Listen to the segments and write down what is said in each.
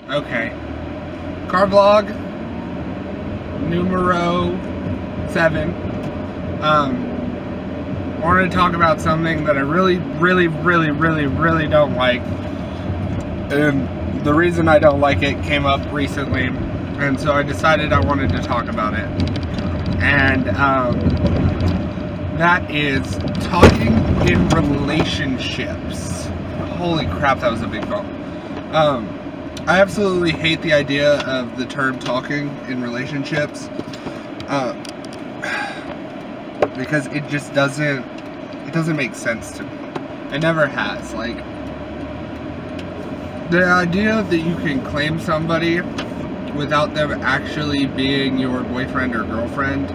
Okay. Car vlog numero 7. I wanted to talk about something that I really don't like. And the reason I don't like it came up recently, and so I decided I wanted to talk about it. And that is talking in relationships. Holy crap, that was a big bump. I absolutely hate the idea of the term talking in relationships, because it just doesn't make sense to me. It never has. Like, the idea that you can claim somebody without them actually being your boyfriend or girlfriend,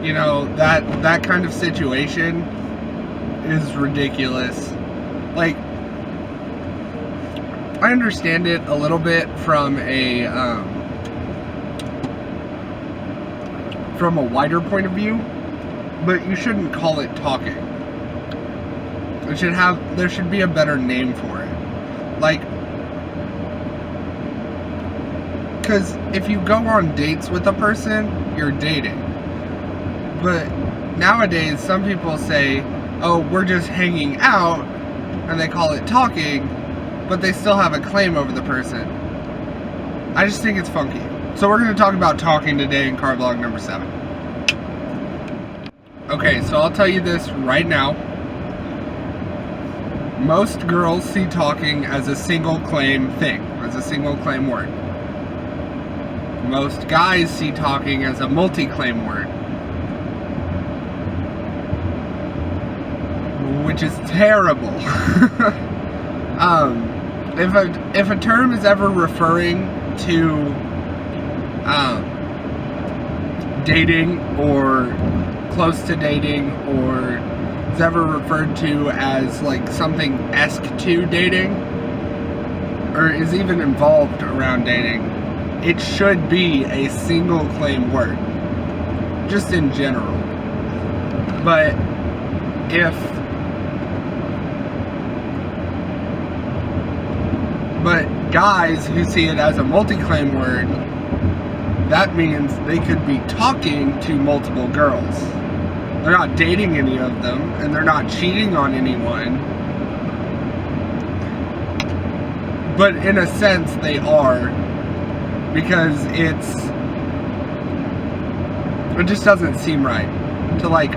you know, that kind of situation is ridiculous. Like, I understand it a little bit from a wider point of view, but you shouldn't call it talking. There should be a better name for it. Like, because if you go on dates with a person, you're dating. But nowadays, some people say, oh, we're just hanging out, and they call it talking, but they still have a claim over the person. I just think it's funky. So we're going to talk about talking today in car vlog number 7. Okay, so I'll tell you this right now. Most girls see talking as a single claim thing, as a single claim word. Most guys see talking as a multi-claim word, which is terrible. If a term is ever referring to dating or close to dating, or is ever referred to as like something esque to dating, or is even involved around dating, it should be a single claim word, just in general. But guys who see it as a multi-claim word, that means they could be talking to multiple girls. They're not dating any of them, and they're not cheating on anyone. But in a sense, they are, because it just doesn't seem right to, like,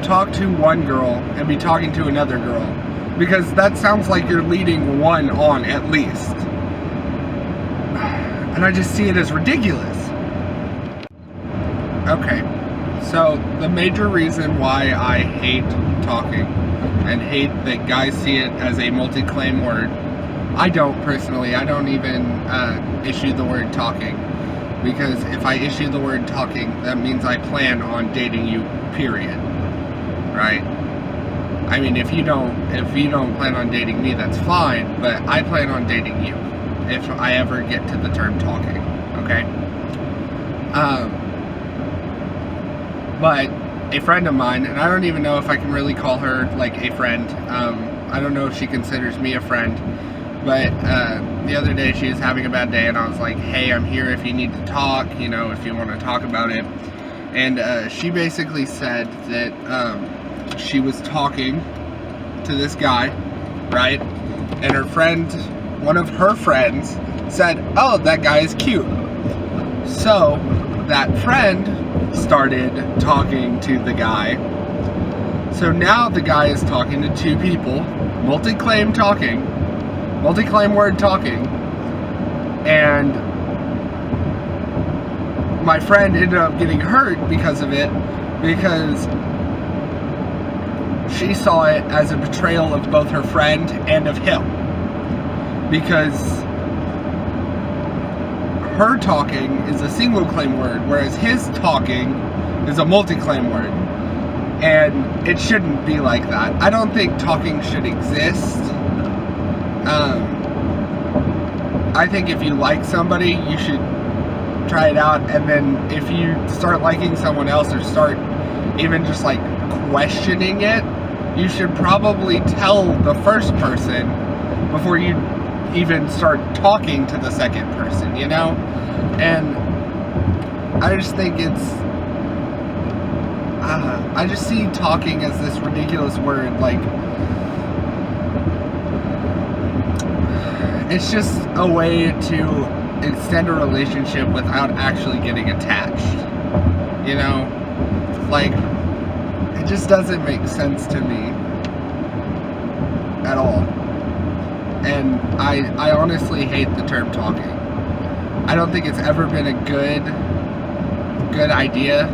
talk to one girl and be talking to another girl, because that sounds like you're leading one on at least. And I just see it as ridiculous. Okay, so the major reason why I hate talking and hate that guys see it as a multi-claim word, I don't personally. I don't even issue the word talking, because if I issue the word talking, that means I plan on dating you, period. Right? I mean, if you don't plan on dating me, that's fine, but I plan on dating you if I ever get to the term talking, okay? But a friend of mine, and I don't even know if I can really call her like a friend, I don't know if she considers me a friend, but the other day she was having a bad day, and I was like, hey, I'm here if you need to talk, you know, if you want to talk about it. And she basically said that she was talking to this guy, right? And her friend, one of her friends, said, oh, that guy is cute. So that friend started talking to the guy. So now the guy is talking to two people, multi-claim word talking, and my friend ended up getting hurt because of it, because she saw it as a betrayal of both her friend and of him, because her talking is a single claim word, whereas his talking is a multi-claim word, and it shouldn't be like that. I don't think talking should exist. I think if you like somebody, you should try it out, and then if you start liking someone else or start even just like questioning it, you should probably tell the first person before you even start talking to the second person, you know? And I just think I just see talking as this ridiculous word. Like, it's just a way to extend a relationship without actually getting attached, you know? Like, it just doesn't make sense to me at all. And I honestly hate the term talking. I don't think it's ever been a good idea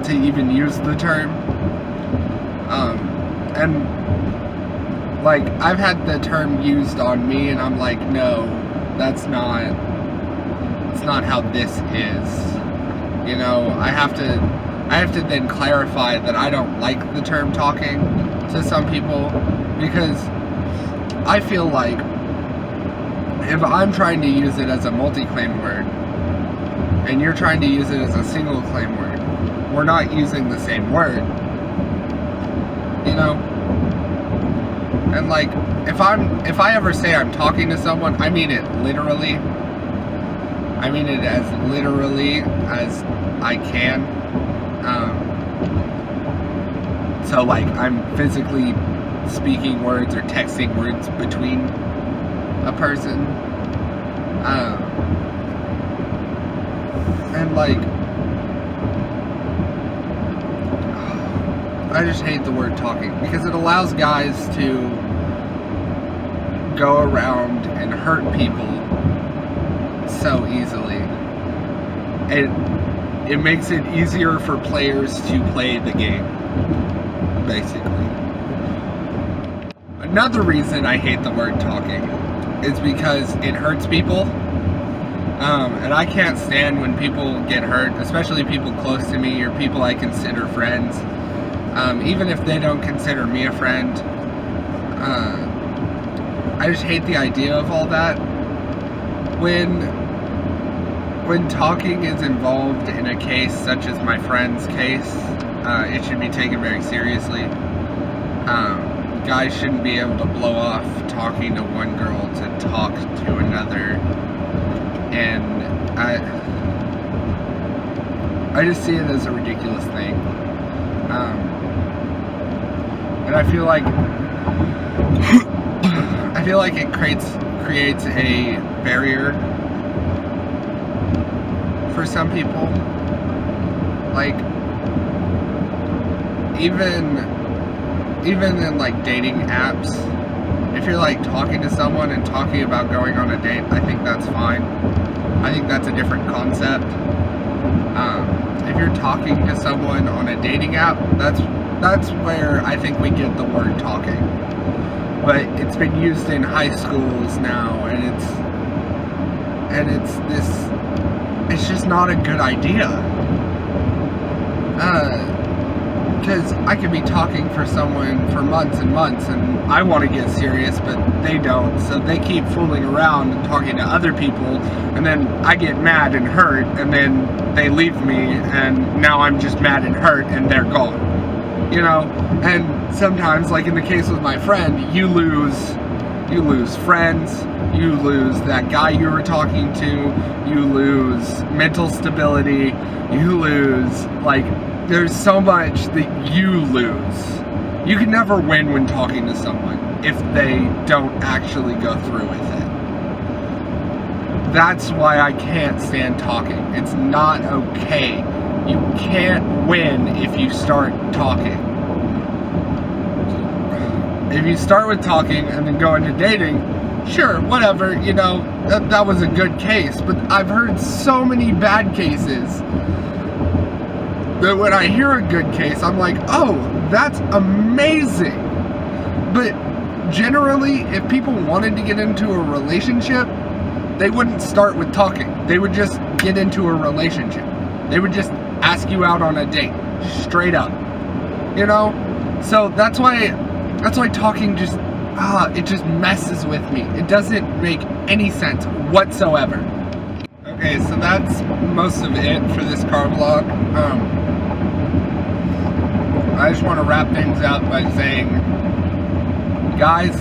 to even use the term. And like, I've had the term used on me, and I'm like, no, that's not how this is. You know, I have to then clarify that I don't like the term talking to some people, because I feel like if I'm trying to use it as a multi-claim word and you're trying to use it as a single claim word, we're not using the same word, you know? And like, if I ever say I'm talking to someone, I mean it literally. I mean it as literally as I can. So like, I'm physically speaking words or texting words between a person. And like, I just hate the word talking, because it allows guys to go around and hurt people so easily. It makes it easier for players to play the game, basically. Another reason I hate the word talking is because it hurts people. And I can't stand when people get hurt, especially people close to me or people I consider friends. Even if they don't consider me a friend. I just hate the idea of all that. When talking is involved in a case such as my friend's case, it should be taken very seriously. Guys shouldn't be able to blow off talking to one girl to talk to another. And I just see it as a ridiculous thing. And I feel like it creates a barrier for some people. Like, even in like dating apps, if you're like talking to someone and talking about going on a date, I think that's fine. I think that's a different concept. If you're talking to someone on a dating app, that's where I think we get the word talking. But it's been used in high schools now, and it's just not a good idea. Because I could be talking for someone for months and months, and I want to get serious, but they don't, so they keep fooling around and talking to other people, and then I get mad and hurt, and then they leave me, and now I'm just mad and hurt, and they're gone, you know? And sometimes, like in the case with my friend, you lose friends, you lose that guy you were talking to, you lose mental stability, you lose, like, there's so much that you lose. You can never win when talking to someone if they don't actually go through with it. That's why I can't stand talking. It's not okay. You can't win if you start talking. If you start with talking and then go into dating, sure, whatever, you know, that was a good case. But I've heard so many bad cases that when I hear a good case, I'm like, oh, that's amazing. But generally, if people wanted to get into a relationship, they wouldn't start with talking. They would just get into a relationship. They would just ask you out on a date, straight up. You know? So that's why talking just, it just messes with me. It doesn't make any sense whatsoever. Okay, so that's most of it for this car vlog. I just want to wrap things up by saying, guys,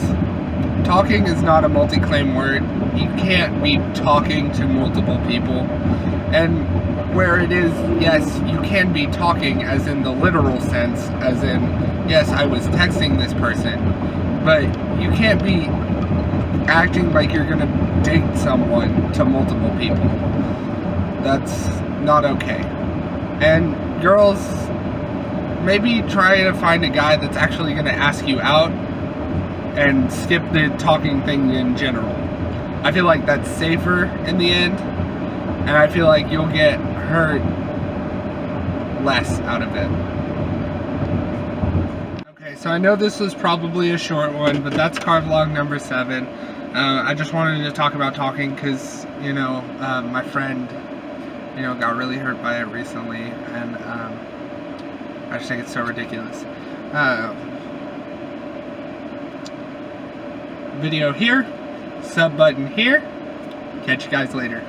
talking is not a multi-claim word. You can't be talking to multiple people. And where it is, yes, you can be talking as in the literal sense, as in, yes, I was texting this person, but you can't be acting like you're gonna date someone to multiple people. That's not okay. And girls, maybe try to find a guy that's actually gonna ask you out and skip the talking thing in general. I feel like that's safer in the end, and I feel like you'll get hurt less out of it. Okay, so I know this was probably a short one, but that's car vlog number 7. I just wanted to talk about talking because, you know, my friend, you know, got really hurt by it recently, and I just think it's so ridiculous. Video here, sub button here. Catch you guys later.